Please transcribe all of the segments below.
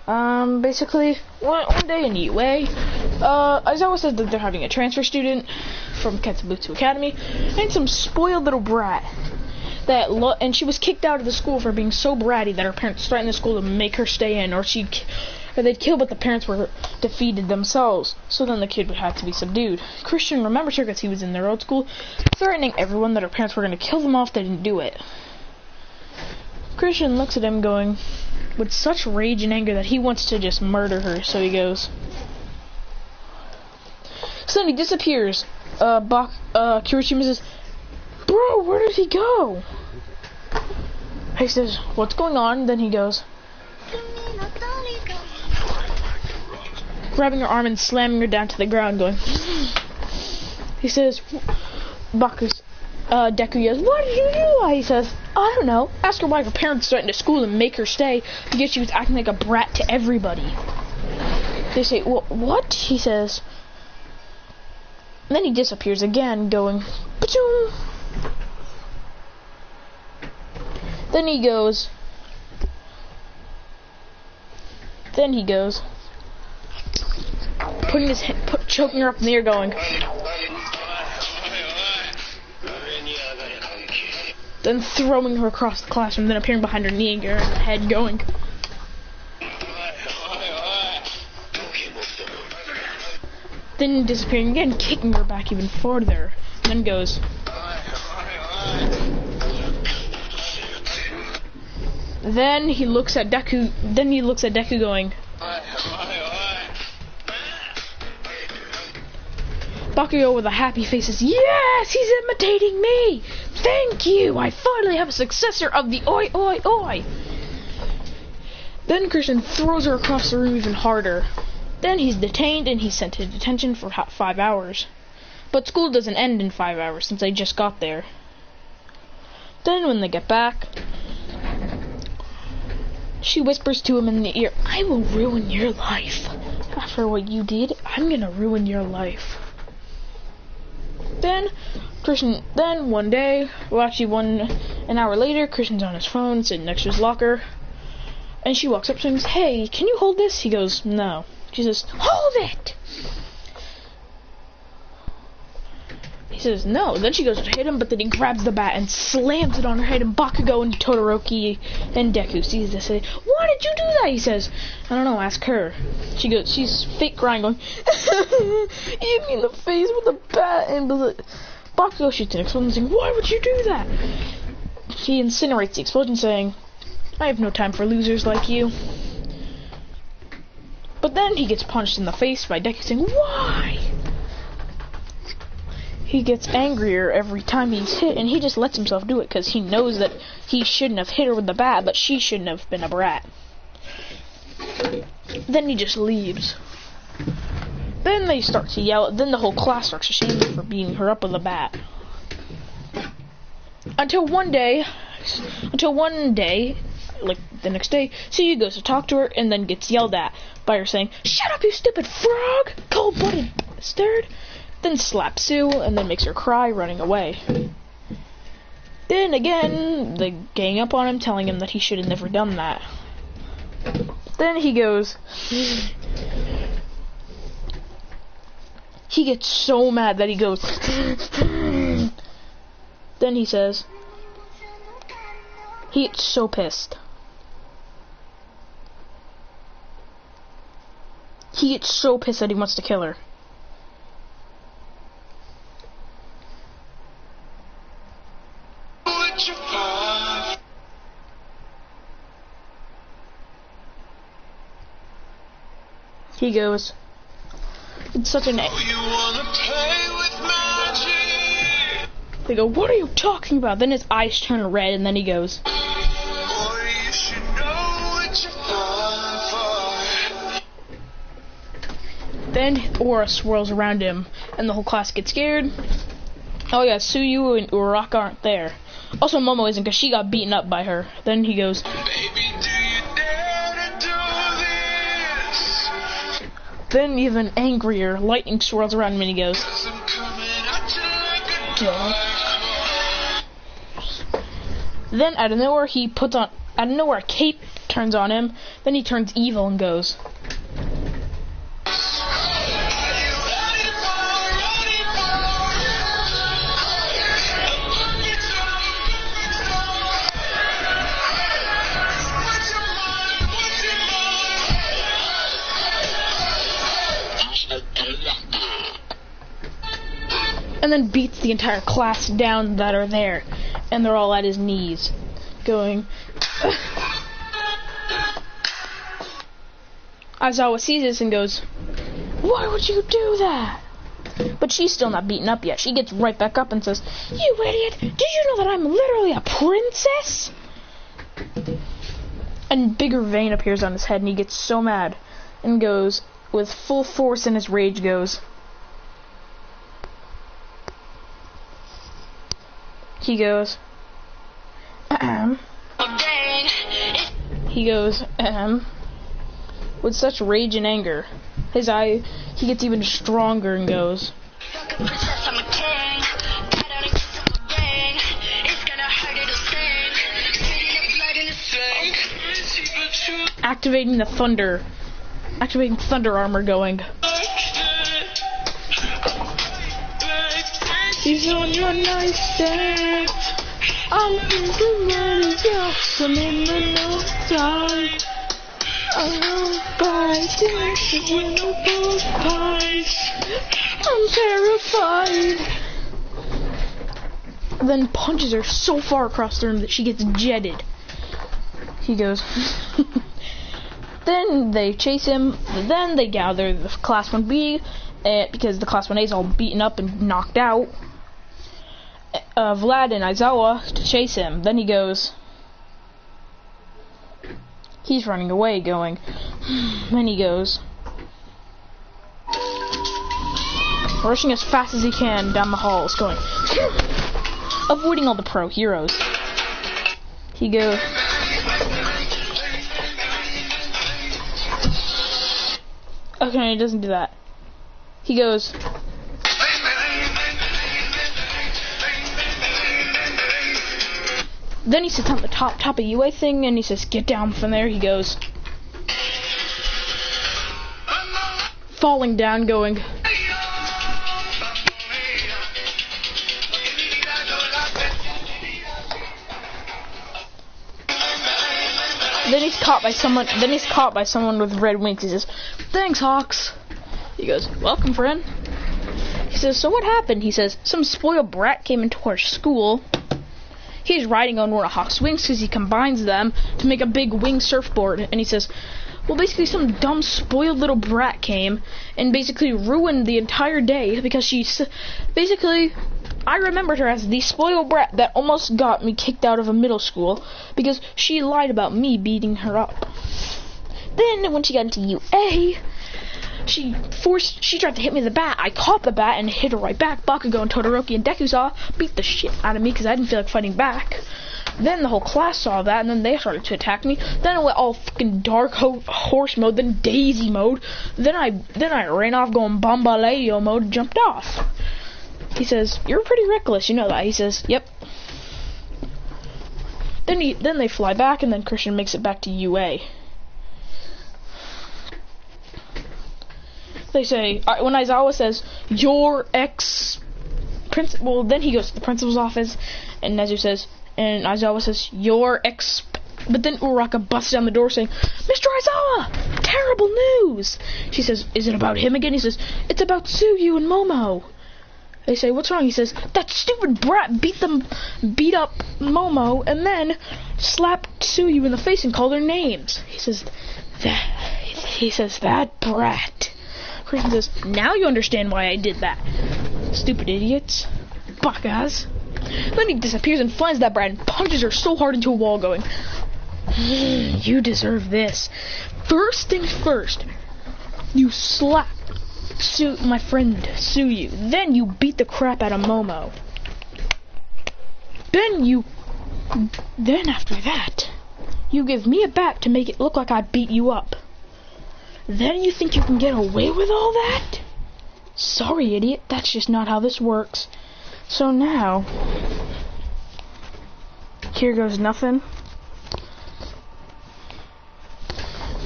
Basically, one day in UA, Aizawa says that they're having a transfer student from Ketsubutsu Academy, and some spoiled little brat and she was kicked out of the school for being so bratty that her parents threatened the school to make her stay in, or they'd kill, but the parents were defeated themselves. So then the kid would have to be subdued. Christian remembers her because he was in their old school, threatening everyone that her parents were going to kill them off if they didn't do it. Christian looks at him going with such rage and anger that he wants to just murder her, so he goes. So then he disappears. Kirishima says, "Bro, where did he go?" He says, "What's going on?" Then he goes, grabbing her arm and slamming her down to the ground, going. He says, Deku yells, "What did you do?" He says, "I don't know. Ask her why her parents threatened to school and make her stay because she was acting like a brat to everybody." They say, "Well, what?" He says. And then he disappears again, going, "Pachoom." Then he goes, putting his choking her up in the air, going. Then throwing her across the classroom, then appearing behind her, kneeing her in the head, going. Then disappearing again, kicking her back even further, then goes. Then he looks at Deku, going. Bakugo with a happy face says, "Yes, he's imitating me! Thank you! I finally have a successor of the oi oi oi!" Then Christian throws her across the room even harder. Then he's detained and he's sent to detention for 5 hours. But school doesn't end in 5 hours since they just got there. Then when they get back, she whispers to him in the ear, "I will ruin your life. After what you did, I'm gonna ruin your life." Then one day, an hour later, Christian's on his phone, sitting next to his locker, and she walks up to him and says, "Hey, can you hold this?" He goes, "No." She says, "Hold it!" He says, "No." Then she goes to hit him, but then he grabs the bat and slams it on her head, and Bakugo and Todoroki and Deku sees this and say, "Why did you do that?" He says, "I don't know, ask her." She's fake crying, going, "Hit me in the face with a bat," and Bakugo shoots an explosion, saying, "Why would you do that?" He incinerates the explosion, saying, "I have no time for losers like you." But then he gets punched in the face by Deku, saying, "Why?" He gets angrier every time he's hit, and he just lets himself do it because he knows that he shouldn't have hit her with the bat, but she shouldn't have been a brat. Then he just leaves. Then they start to yell. Then the whole class starts to shame him for beating her up with a bat. Until one day, like the next day, Suyu goes to talk to her and then gets yelled at by her saying, "Shut up, you stupid frog! Cold-blooded bastard!" Then slaps Sue and then makes her cry, running away. Then again, they gang up on him, telling him that he should have never done that. Then he goes. He gets so mad that he goes. Then he says. He gets so pissed. He gets so pissed that he wants to kill her. He goes, it's such an. They go, "What are you talking about?" Then his eyes turn red, and then he goes. Then aura swirls around him, and the whole class gets scared. Oh yeah, Suyu and Uraraka aren't there. Also, Momo isn't because she got beaten up by her. Then he goes. Baby, do you dare to do this? Then even angrier, lightning swirls around him, and he goes. Then out of nowhere, a cape turns on him. Then he turns evil and goes. And then beats the entire class down that are there, and they're all at his knees, going. Aizawa sees this and goes, "Why would you do that?" But she's still not beaten up yet. She gets right back up and says, "You idiot! Did you know that I'm literally a princess?" And bigger vein appears on his head, and he gets so mad, and goes, with full force in his rage, goes. He goes, He goes, with such rage and anger. He gets even stronger and goes, activating thunder armor, going. He's on your nightstand. I'm thinking that he's awesome in the nighttime. I'm fighting with both pies. I'm terrified. Then punches her so far across the room that she gets jetted. He goes. Then they chase him. Then they gather the Class 1B because the Class 1A is all beaten up and knocked out. Vlad and Aizawa to chase him. Then he goes. He's running away, going. Then he goes. Rushing as fast as he can down the halls, going. Avoiding all the pro heroes. He goes. Okay, he doesn't do that. He goes. Then he sits on the top of UA thing, and he says, "Get down from there." He goes, falling down, going. Then he's caught by someone with red wings. He says, "Thanks, Hawks." He goes, "Welcome, friend." He says, "So what happened?" He says, "Some spoiled brat came into our school. He's riding on one of Hawk's wings because he combines them to make a big wing surfboard." And he says, "Well, basically some dumb spoiled little brat came and basically ruined the entire day because I remembered her as the spoiled brat that almost got me kicked out of a middle school because she lied about me beating her up. Then when she got into UA, she tried to hit me with the bat. I caught the bat and hit her right back. Bakugo and Todoroki and Deku saw, beat the shit out of me because I didn't feel like fighting back. Then the whole class saw that, and then they started to attack me. Then it went all fucking dark horse mode, then Daisy mode. Then I ran off going Bambaleo mode and jumped off." He says, "You're pretty reckless, you know that." He says, "Yep." Then they fly back, and then Christian makes it back to UA. They say, when Aizawa says, "Your well, then he goes to the principal's office, and Nezu says, and Aizawa says, "Your but then Uraraka busts down the door saying, "Mr. Aizawa, terrible news!" She says, "Is it about him again?" He says, "It's about Tsuyu and Momo." They say, "What's wrong?" He says, "That stupid brat beat up Momo, and then slapped Tsuyu in the face and called her names." He says, "That brat." Christian says, "Now you understand why I did that. Stupid idiots. Bakas." Then he disappears and finds that brat and punches her so hard into a wall, going, "You deserve this. First things first, you slap my friend Tsuyu. Then you beat the crap out of Momo. Then after that, you give me a bat to make it look like I beat you up. Then you think you can get away with all that? Sorry, idiot, that's just not how this works. So now, here goes nothing.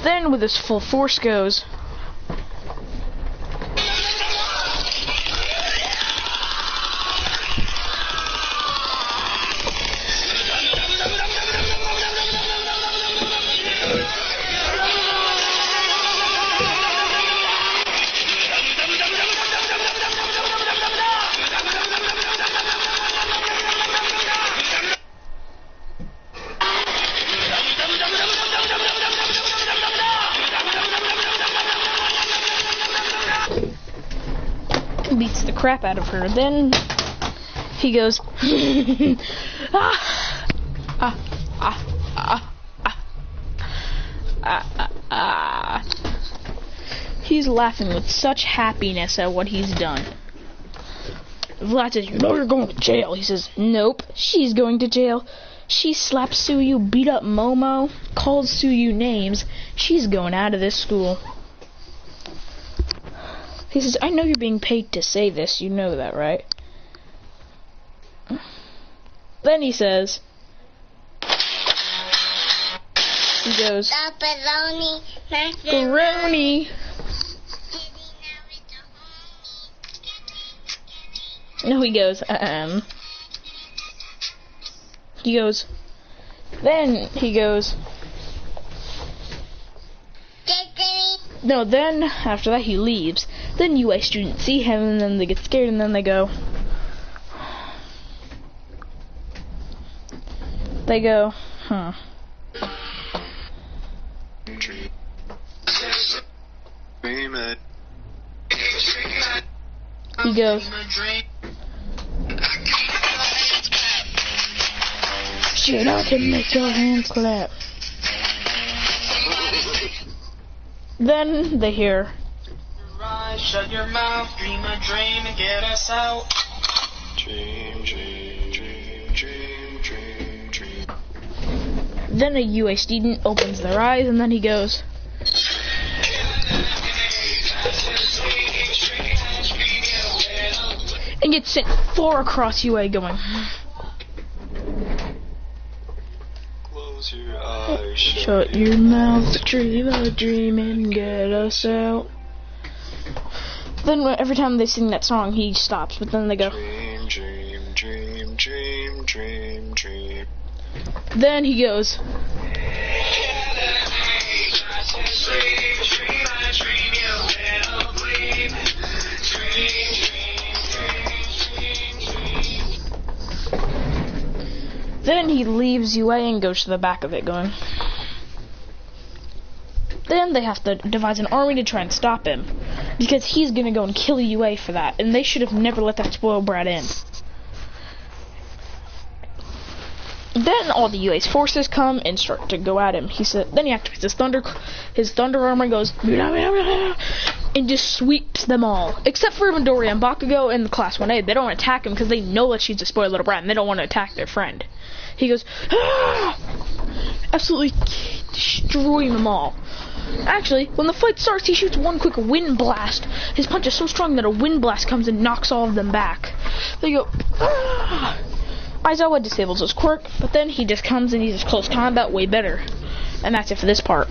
Then with his full force goes. Beats the crap out of her. Then he goes, ah, ah, ah, ah, ah, ah, ah. He's laughing with such happiness at what he's done. Vlad says, "You know you're going to jail." He says, "Nope, she's going to jail. She slapped Suyu, beat up Momo, called Suyu names. She's going out of this school." He says, "I know you're being paid to say this. You know that, right?" Then he says, he goes, "Macaroni." No, he goes, he goes, then he goes, no, then after that he leaves. Then UA students see him and then they get scared and then they go, huh. He goes, "Shit, I can make your hands clap." Then they hear, "Shut your mouth, dream a dream and get us out. Dream, dream, dream, dream, dream, dream." Then a UA student opens their eyes and then he goes, and gets sent far across UA going, "Close your eyes, shut your mouth, dream a dream and get us out." Then every time they sing that song, he stops, but then they go, "Dream, dream, dream, dream, dream, dream." Then he goes, then he leaves UA and goes to the back of it going. Then they have to devise an army to try and stop him, because he's gonna go and kill UA for that, and they should have never let that spoiled brat in. Then all the UA's forces come and start to go at him. He said, then he activates his thunder armor goes, and just sweeps them all, except for Midoriya and Bakugo and the Class 1A. They don't attack him because they know that she's a spoiled little brat and they don't want to attack their friend. He goes, ah! Absolutely destroying them all. Actually, when the fight starts, he shoots one quick wind blast. His punch is so strong that a wind blast comes and knocks all of them back. They go, ah! Aizawa disables his quirk, but then he just comes and he does close combat way better. And that's it for this part.